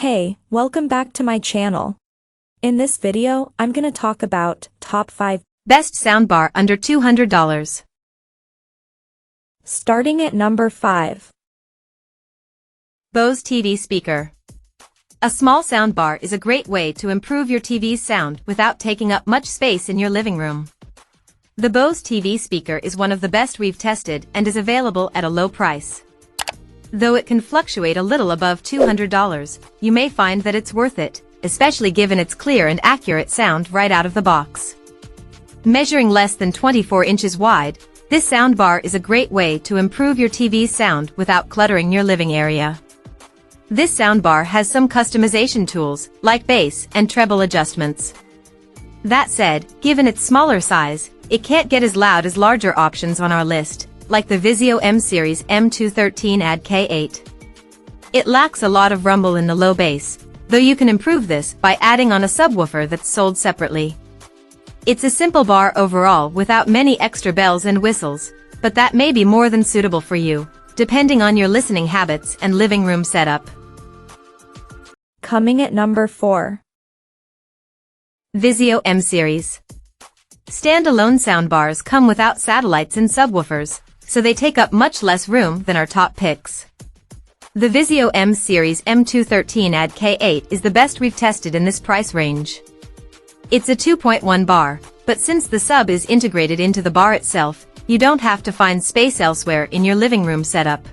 Hey, welcome back to my channel. In this video, I'm gonna talk about top 5 best soundbar under $200. Starting at number 5. Bose TV speaker. A small soundbar is a great way to improve your TV's sound without taking up much space in your living room. The Bose TV speaker is one of the best we've tested and is available at a low price. Though it can fluctuate a little above $200, you may find that it's worth it, especially given its clear and accurate sound right out of the box. Measuring less than 24 inches wide, this soundbar is a great way to improve your TV's sound without cluttering your living area. This soundbar has some customization tools, like bass and treble adjustments. That said, given its smaller size, it can't get as loud as larger options on our list, like the VIZIO M-Series M213 AD K8. It lacks a lot of rumble in the low bass, though you can improve this by adding on a subwoofer that's sold separately. It's a simple bar overall without many extra bells and whistles, but that may be more than suitable for you, depending on your listening habits and living room setup. Coming at number 4. VIZIO M-Series. Standalone soundbars come without satellites and subwoofers, so they take up much less room than our top picks. The VIZIO M-Series M213 AD K8 is the best we've tested in this price range. It's a 2.1 bar, but since the sub is integrated into the bar itself, you don't have to find space elsewhere in your living room setup.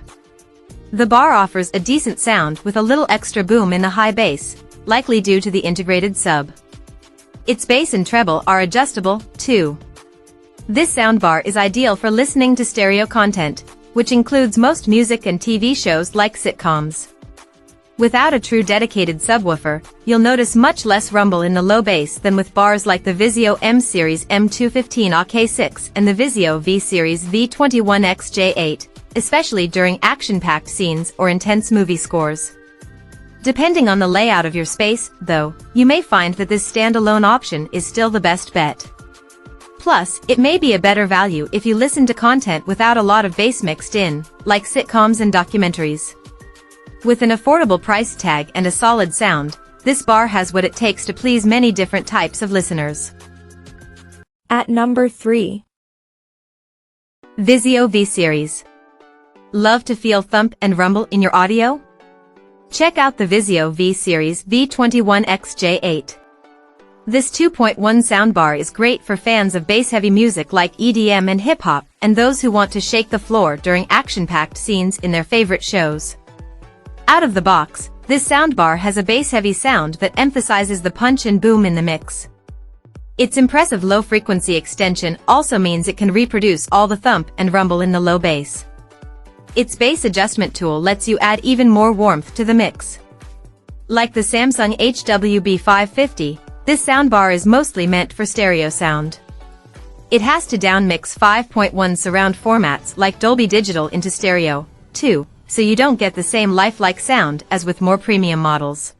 The bar offers a decent sound with a little extra boom in the high bass, likely due to the integrated sub. Its bass and treble are adjustable, too. This soundbar is ideal for listening to stereo content, which includes most music and TV shows like sitcoms. Without a true dedicated subwoofer, you'll notice much less rumble in the low bass than with bars like the VIZIO M-Series M215 AK6 and the VIZIO V-Series V21XJ8, especially during action-packed scenes or intense movie scores. Depending on the layout of your space, though, you may find that this standalone option is still the best bet. Plus, it may be a better value if you listen to content without a lot of bass mixed in, like sitcoms and documentaries. With an affordable price tag and a solid sound, this bar has what it takes to please many different types of listeners. At number 3. VIZIO V-Series. Love to feel thump and rumble in your audio? Check out the VIZIO V-Series V21XJ8. This 2.1 soundbar is great for fans of bass-heavy music like EDM and hip-hop, and those who want to shake the floor during action-packed scenes in their favorite shows. Out of the box, this soundbar has a bass-heavy sound that emphasizes the punch and boom in the mix. Its impressive low-frequency extension also means it can reproduce all the thump and rumble in the low bass. Its bass adjustment tool lets you add even more warmth to the mix. Like the Samsung HWB550, this soundbar is mostly meant for stereo sound. It has to downmix 5.1 surround formats like Dolby Digital into stereo, too, so you don't get the same lifelike sound as with more premium models.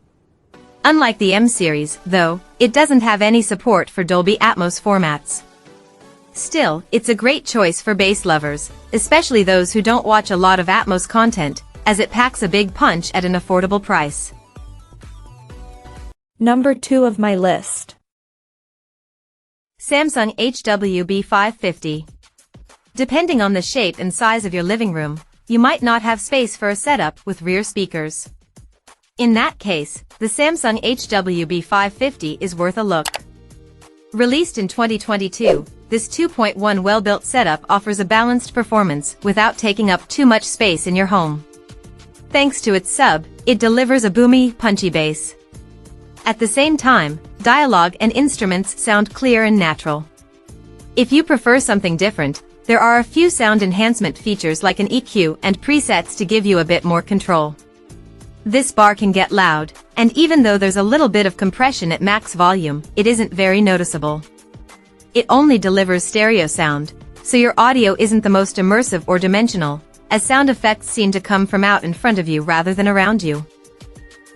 Unlike the M-Series, though, it doesn't have any support for Dolby Atmos formats. Still, it's a great choice for bass lovers, especially those who don't watch a lot of Atmos content, as it packs a big punch at an affordable price. Number 2 of my list. Samsung HWB550. Depending on the shape and size of your living room, you might not have space for a setup with rear speakers. In that case, the Samsung HWB550 is worth a look. Released in 2022, this 2.1 well-built setup offers a balanced performance without taking up too much space in your home. Thanks to its sub, it delivers a boomy, punchy bass. At the same time, dialogue and instruments sound clear and natural. If you prefer something different, there are a few sound enhancement features like an EQ and presets to give you a bit more control. This bar can get loud, and even though there's a little bit of compression at max volume, it isn't very noticeable. It only delivers stereo sound, so your audio isn't the most immersive or dimensional, as sound effects seem to come from out in front of you rather than around you.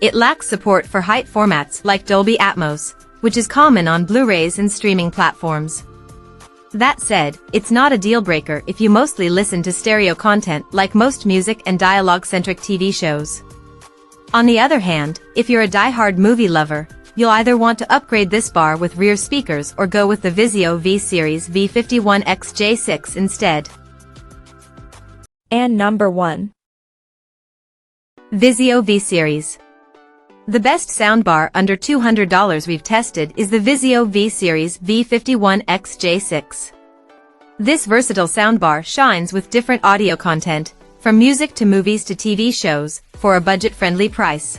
It lacks support for height formats like Dolby Atmos, which is common on Blu-rays and streaming platforms. That said, it's not a deal-breaker if you mostly listen to stereo content like most music and dialogue-centric TV shows. On the other hand, if you're a die-hard movie lover, you'll either want to upgrade this bar with rear speakers or go with the VIZIO V-Series V51XJ6 instead. And number 1. VIZIO V-Series. The best soundbar under $200 we've tested is the VIZIO V-Series V51XJ6. This versatile soundbar shines with different audio content, from music to movies to TV shows, for a budget-friendly price.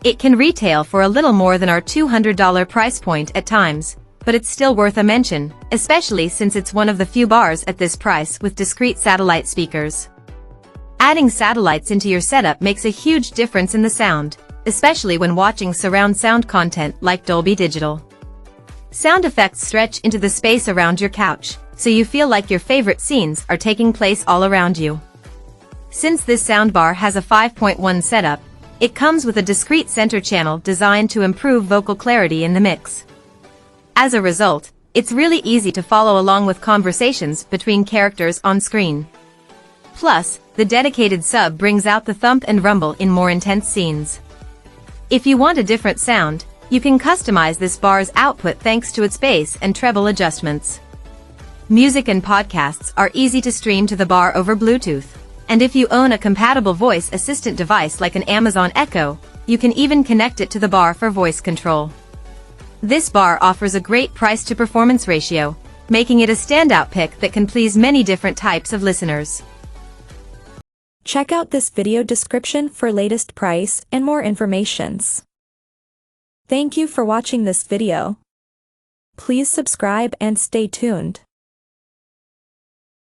It can retail for a little more than our $200 price point at times, but it's still worth a mention, especially since it's one of the few bars at this price with discrete satellite speakers. Adding satellites into your setup makes a huge difference in the sound, especially when watching surround sound content like Dolby Digital. Sound effects stretch into the space around your couch, so you feel like your favorite scenes are taking place all around you. Since this soundbar has a 5.1 setup, it comes with a discrete center channel designed to improve vocal clarity in the mix. As a result, it's really easy to follow along with conversations between characters on screen. Plus, the dedicated sub brings out the thump and rumble in more intense scenes. If you want a different sound, you can customize this bar's output thanks to its bass and treble adjustments. Music and podcasts are easy to stream to the bar over Bluetooth, and if you own a compatible voice assistant device like an Amazon Echo, you can even connect it to the bar for voice control. This bar offers a great price-to-performance ratio, making it a standout pick that can please many different types of listeners. Check out this video description for latest price and more informations. Thank you for watching this video. Please subscribe and stay tuned.